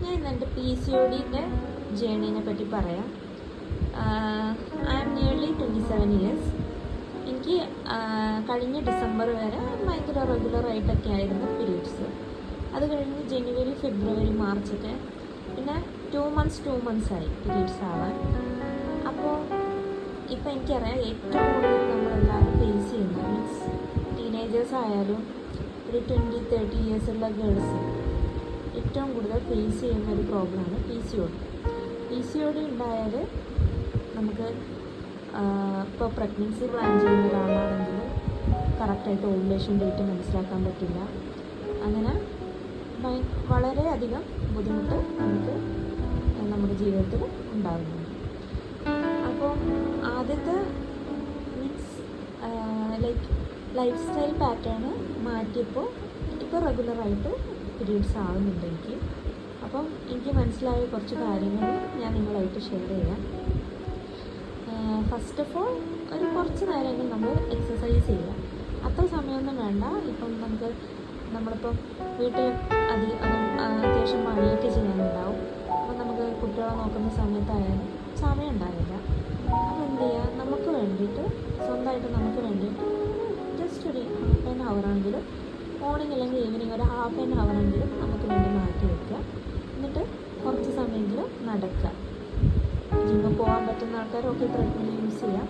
ഞാൻ ഇന്ന് എൻ്റെ PCODൻ്റെ ജേണീനെ പറ്റി പറയാം. I am nearly 27 years. എനിക്ക് കഴിഞ്ഞ ഡിസംബർ വരെ ഭയങ്കര റെഗുലറായിട്ടൊക്കെ ആയിരുന്നു പീരീഡ്സ്. അത് കഴിഞ്ഞ് ജനുവരി, ഫെബ്രുവരി, മാർച്ചൊക്കെ പിന്നെ 2 months ആയി പീരീഡ്സ് ആവാൻ. അപ്പോൾ ഇപ്പം എനിക്കറിയാം ഏറ്റവും കൂടുതൽ നമ്മളെല്ലാവരും ഫേസ് ചെയ്യുന്നത് മീൻസ് ടീനേജേഴ്സ് ആയാലും ഒരു 20-30 ഇയേഴ്സുള്ള ഗേൾസ് ഏറ്റവും കൂടുതൽ ഫേസ് ചെയ്യുന്ന ഒരു പ്രോബ്ലമാണ് PCOD ഉണ്ടായാൽ നമുക്ക് ഇപ്പോൾ പ്രഗ്നൻസി പ്ലാൻ ചെയ്യുന്ന ഒരാളാണെങ്കിൽ കറക്റ്റായിട്ട് ഓവുലേഷൻ ഡേറ്റ് മനസ്സിലാക്കാൻ പറ്റില്ല. അങ്ങനെ വളരെയധികം ബുദ്ധിമുട്ട് നമുക്ക് നമ്മുടെ ജീവിതത്തിൽ ഉണ്ടാകുന്നുണ്ട്. അപ്പോൾ ആദ്യത്തെ മീൻസ് ലൈഫ് സ്റ്റൈൽ പാറ്റേൺ മാറ്റിയപ്പോൾ ഇപ്പോൾ റെഗുലറായിട്ട് പീരീഡ്സ് ആവുന്നുണ്ട് എനിക്ക്. അപ്പം എനിക്ക് മനസ്സിലായ കുറച്ച് കാര്യങ്ങൾ ഞാൻ നിങ്ങളായിട്ട് ഷെയർ ചെയ്യാം. ഫസ്റ്റ് ഓഫ് ഓൾ ഒരു കുറച്ച് നേരമെങ്കിലും നമ്മൾ എക്സസൈസ് ചെയ്യുക. അത്ര സമയമൊന്നും വേണ്ട. ഇപ്പം നമ്മളിപ്പം വീട്ടിൽ അത്യാവശ്യം പണിയൊക്കെ ചെയ്യാനുണ്ടാവും. അപ്പം നമുക്ക് കുട്ടികളെ നോക്കുന്ന സമയത്തായാലും സമയം ഉണ്ടാവില്ല. അപ്പം എന്ത് ചെയ്യുക, നമുക്ക് വേണ്ടിയിട്ട് സ്വന്തമായിട്ട് നമുക്ക് വേണ്ടിയിട്ട് ജസ്റ്റ് ഒരു ഹാഫ് ആൻ അവറെങ്കിലും മോർണിംഗ് അല്ലെങ്കിൽ ഈവനിങ് ഒരു ഹാഫ് ആൻ അവറെങ്കിലും നമുക്ക് വേണ്ടി മാറ്റി വയ്ക്കുക. എന്നിട്ട് കുറച്ച് സമയമെങ്കിലും നടക്കുക. ജിമ്മിൽ പോകാൻ പറ്റുന്ന ആൾക്കാരൊക്കെ ട്രെഡ്മിൽ യൂസ് ചെയ്യാം.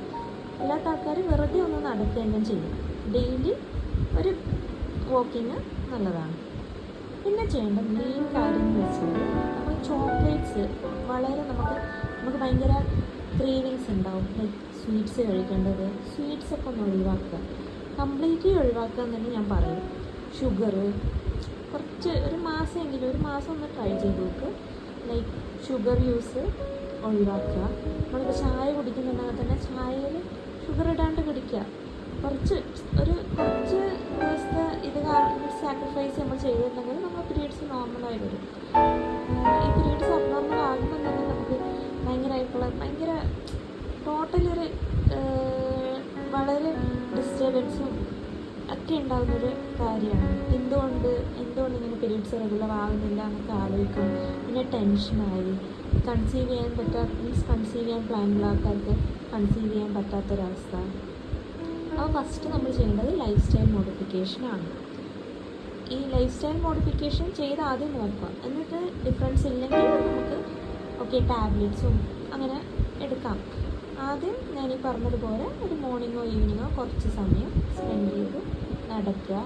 അല്ലാത്ത ആൾക്കാർ വെറുതെ ഒന്ന് നടക്കുകയെങ്കിലും ചെയ്യും. ഡെയിലി ഒരു വാക്കിങ് നല്ലതാണ്. പിന്നെ ചെയ്യേണ്ട മെയിൻ കാര്യം എന്ന് വെച്ചാൽ നമ്മൾ ചോക്ലേറ്റ്സ് വളരെ നമുക്ക് ഭയങ്കര ക്രേവിങ്സ് ഉണ്ടാവും. ലൈക്ക് സ്വീറ്റ്സ് കഴിക്കേണ്ടത്, സ്വീറ്റ്സൊക്കെ ഒന്ന് ഒഴിവാക്കുക, കംപ്ലീറ്റ്ലി ഒഴിവാക്കുക എന്ന് തന്നെ ഞാൻ പറയും. ഷുഗർ കുറച്ച് ഒരു മാസം ഒന്ന് ട്രൈ ചെയ്ത് നോക്ക്. ലൈക്ക് ഷുഗർ യൂസ് ഒഴിവാക്കുക. നമ്മളിപ്പോൾ ചായ കുടിക്കുന്നുണ്ടെങ്കിൽ തന്നെ ചായയിൽ ഷുഗർ ഇടാണ്ട് കുടിക്കുക. കുറച്ച് ദിവസത്തെ ഇത് സാക്രിഫൈസ് നമ്മൾ ചെയ്തിട്ടുണ്ടെങ്കിൽ നമ്മൾ പീരീഡ്സ് നോർമലായി വരും. ഈ പീരീഡ്സ് അബ്നോർമൽ ആകുമ്പോൾ തന്നെ നമുക്ക് ഭയങ്കര ടോട്ടലൊരു വളരെ ഡിസ്റ്റർബൻസും ഒക്കെ ഉണ്ടാകുന്നൊരു കാര്യമാണ്. എന്തുകൊണ്ട് ഇങ്ങനെ പീരീഡ്സ് റെഗുലർ ആകുന്നില്ല എന്നൊക്കെ ആലോചിക്കും. പിന്നെ ടെൻഷനായി കൺസീവ് ചെയ്യാൻ പ്ലാനുള്ള ആൾക്കാർക്ക് കൺസീവ് ചെയ്യാൻ പറ്റാത്തൊരവസ്ഥ. അപ്പോൾ ഫസ്റ്റ് നമ്മൾ ചെയ്യേണ്ടത് ലൈഫ് സ്റ്റൈൽ മോഡിഫിക്കേഷനാണ്. ഈ ലൈഫ് സ്റ്റൈൽ മോഡിഫിക്കേഷൻ ചെയ്ത് ആദ്യം നോക്കുക. എന്നിട്ട് ഡിഫറൻസ് ഇല്ലെങ്കിൽ നമുക്ക് ടാബ്ലറ്റ്സും അങ്ങനെ എടുക്കാം. ആദ്യം ഞാനീ പറഞ്ഞതുപോലെ ഒരു മോർണിംഗോ ഈവനിങ്ങോ കുറച്ച് സമയം സ്പെൻഡ് ചെയ്ത് നടക്കുക.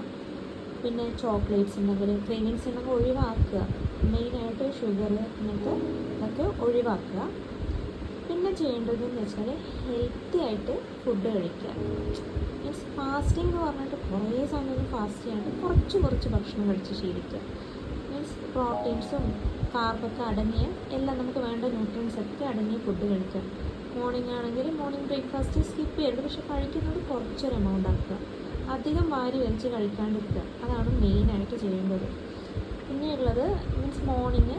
പിന്നെ ചോക്ലേറ്റ്സ് ഉണ്ടെങ്കിൽ ക്രേവിങ്സ് ഉണ്ടെങ്കിൽ ഒഴിവാക്കുക. മെയിനായിട്ട് ഷുഗർ ഇതൊക്കെ ഒഴിവാക്കുക. പിന്നെ ചെയ്യേണ്ടതെന്ന് വെച്ചാൽ ഹെൽത്തി ആയിട്ട് ഫുഡ് കഴിക്കുക. മീൻസ് ഫാസ്റ്റിംഗ് എന്ന് പറഞ്ഞിട്ട് കുറേ സമയം ഫാസ്റ്റ് ചെയ്യാണ്ട് കുറച്ച് ഭക്ഷണം കഴിച്ച് ശീലിക്കുക. മീൻസ് പ്രോട്ടീൻസും കാർബൊക്കെ അടങ്ങിയ എല്ലാം നമുക്ക് വേണ്ട ന്യൂട്രിയൻസ് ഒക്കെ അടങ്ങിയ ഫുഡ് കഴിക്കുക. മോർണിംഗ് ആണെങ്കിൽ മോർണിംഗ് ബ്രേക്ക്ഫാസ്റ്റ് സ്കിപ്പ് ചെയ്യരുത്. പക്ഷെ കഴിക്കുന്നത് കുറച്ചൊരു എമൗണ്ട് ആക്കുക. അധികം വാരി വലിച്ച് കഴിക്കാണ്ടിരിക്കുക. അതാണ് മെയിനായിട്ട് ചെയ്യേണ്ടത്. പിന്നെയുള്ളത് മീൻസ് മോർണിംഗ്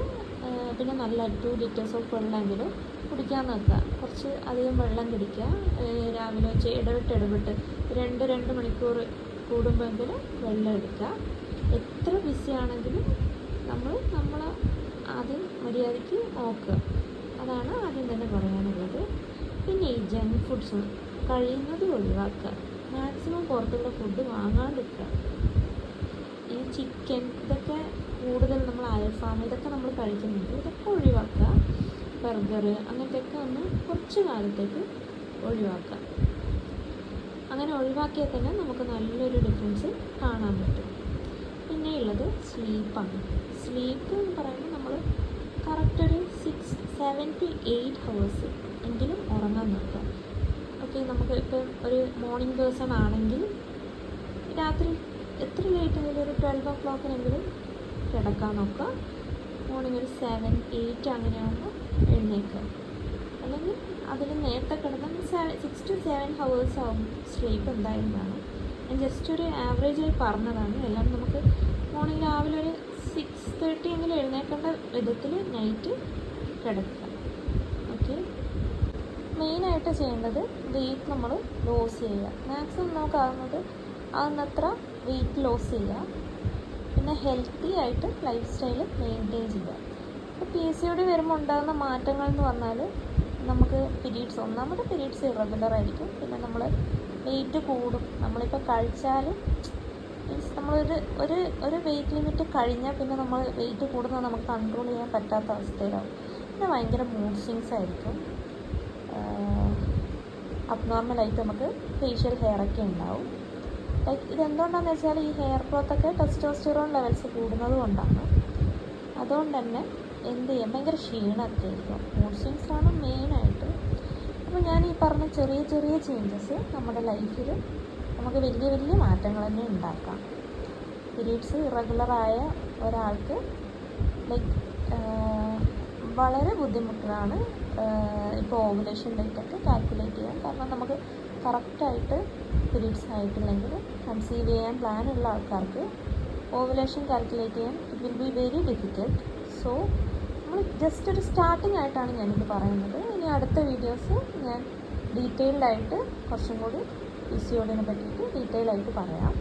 പിന്നെ നല്ല 2 liters ഓഫ് വെള്ളമെങ്കിലും കുടിക്കാൻ നോക്കുക. കുറച്ച് അധികം വെള്ളം കുടിക്കുക. രാവിലെ വെച്ച് ഇടവിട്ട് 2 മണിക്കൂർ കൂടുമ്പോഴെങ്കിലും വെള്ളം എടുക്കുക. എത്ര ബിസിയാണെങ്കിലും നമ്മൾ ആദ്യം മര്യാദയ്ക്ക് നോക്കുക. അതാണ് ആദ്യം തന്നെ പറയാനുള്ളത്. പിന്നെ ഈ ജങ്ക് ഫുഡ്സ് കഴിയുന്നത് ഒഴിവാക്കുക. മാക്സിമം പുറത്തുള്ള ഫുഡ് വാങ്ങാണ്ടിരിക്കുക. ഈ ചിക്കൻ ഇതൊക്കെ കൂടുതൽ നമ്മൾ അൽഫാം ഇതൊക്കെ നമ്മൾ കഴിക്കുന്നുണ്ട്. ഇതൊക്കെ ഒഴിവാക്കുക. ബർഗർ അങ്ങനത്തെയൊക്കെ ഒന്ന് കുറച്ച് കാലത്തേക്ക് ഒഴിവാക്കുക. അങ്ങനെ ഒഴിവാക്കിയാൽ തന്നെ നമുക്ക് നല്ലൊരു ഡിഫറൻസ് കാണാൻ പറ്റും. പിന്നെ ഉള്ളത് സ്ലീപ്പാണ്. സ്ലീപ്പ് എന്ന് പറയുമ്പോൾ നമ്മൾ കറക്റ്റ് ഒരു 7 to 8 hours എങ്കിലും ഉറങ്ങാൻ നോക്കുക. നമുക്ക് ഇപ്പം ഒരു മോർണിംഗ് പേഴ്സൺ ആണെങ്കിൽ രാത്രി എത്ര ലേറ്റ് ആയാലും ഒരു 12 o'clock കിടക്കാൻ നോക്കുക. മോർണിംഗ് ഒരു 7-8 അങ്ങനെയാകുമ്പോൾ എഴുന്നേൽക്കുക. അല്ലെങ്കിൽ അതിൽ നേരത്തെ കിടന്നാൽ 6 to 7 hours ആവും സ്ലീപ്പ് എന്തായാലും വേണം. ഞാൻ ജസ്റ്റ് ഒരു ആവറേജായി പറഞ്ഞതാണ്. എല്ലാം നമുക്ക് മോർണിംഗ് രാവിലെ ഒരു 6:30 എങ്കിലും എഴുന്നേൽക്കേണ്ട വിധത്തിൽ നൈറ്റ് കിടക്കുക. മെയിനായിട്ട് ചെയ്യേണ്ടത് വെയിറ്റ് നമ്മൾ ലോസ് ചെയ്യുക. മാക്സിമം നമുക്കാവുന്നത് അത്ര വെയിറ്റ് ലോസ് ചെയ്യുക. പിന്നെ ഹെൽത്തി ആയിട്ട് ലൈഫ് സ്റ്റൈൽ മെയിൻറ്റെയിൻ ചെയ്യുക. അപ്പോൾ PCOD വരുമ്പോൾ ഉണ്ടാകുന്ന മാറ്റങ്ങൾ എന്ന് പറഞ്ഞാൽ നമുക്ക് ഒന്നാമത് പീരീഡ്സ് ഇറഗുലർ ആയിരിക്കും. പിന്നെ നമ്മൾ വെയിറ്റ് കൂടും. നമ്മളിപ്പോൾ കഴിച്ചാലും മീൻസ് ഒരു വെയിറ്റ് ലിമിറ്റ് കഴിഞ്ഞാൽ പിന്നെ നമ്മൾ വെയിറ്റ് കൂടുന്നത് നമുക്ക് കൺട്രോൾ ചെയ്യാൻ പറ്റാത്ത അവസ്ഥയിലാവും. പിന്നെ ഭയങ്കര മൂഡ് സ്വിങ്സ് ആയിരിക്കും. അബ്നോർമലായിട്ട് നമുക്ക് ഫേഷ്യൽ ഹെയറൊക്കെ ഉണ്ടാവും. ലൈക്ക് ഇതെന്തുകൊണ്ടാണെന്ന് വെച്ചാൽ ഈ ഹെയർ ഗ്രോത്തൊക്കെ ടെസ്റ്റോസ്റ്റിറോൺ ലെവൽസ് കൂടുന്നത് കൊണ്ടാണ്. അതുകൊണ്ട് തന്നെ എന്ത് ചെയ്യാം, ഭയങ്കര ക്ഷീണമൊക്കെ ആയിരിക്കും. മൂഡ് സ്വിങ്സാണ് മെയിനായിട്ട്. അപ്പോൾ ഞാൻ ഈ പറഞ്ഞ ചെറിയ ചെറിയ ചേഞ്ചസ് നമ്മുടെ ലൈഫിൽ നമുക്ക് വലിയ വലിയ മാറ്റങ്ങൾ തന്നെ ഉണ്ടാക്കാം. പീരീഡ്സ് ഇറഗുലറായ ഒരാൾക്ക് ലൈക്ക് വളരെ ബുദ്ധിമുട്ടാണ് ഇപ്പോൾ ഓവുലേഷൻ ഡേറ്റൊക്കെ കാൽക്കുലേറ്റ് ചെയ്യാൻ. കാരണം നമുക്ക് കറക്റ്റായിട്ട് പീരീഡ്സ് ആയിട്ടില്ലെങ്കിൽ കൺസീവ് ചെയ്യാൻ പ്ലാനുള്ള ആൾക്കാർക്ക് ഓവുലേഷൻ കാൽക്കുലേറ്റ് ചെയ്യാൻ it will be very difficult. So നമ്മൾ ജസ്റ്റ് ഒരു സ്റ്റാർട്ടിംഗ് ആയിട്ടാണ് ഞാനിത് പറയുന്നത്. ഇനി അടുത്ത വീഡിയോസ് ഞാൻ ഡീറ്റെയിൽഡായിട്ട് കുറച്ചും കൂടി PCODനെ പറ്റിയിട്ട് ഡീറ്റെയിലായിട്ട് പറയാം.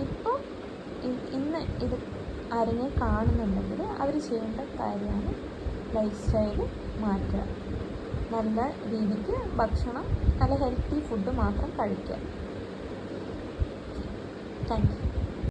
ഇപ്പോൾ ഇന്ന് ഇത് ആരെങ്കിലും കാണുന്നുണ്ടെങ്കിൽ അവർ ചെയ്യേണ്ട കാര്യമാണ് ലൈഫ് സ്റ്റൈൽ മാറ്റുക. നല്ല രീതിക്ക് ഭക്ഷണം, നല്ല ഹെൽത്തി ഫുഡ് മാത്രം കഴിക്കുക. Thank you.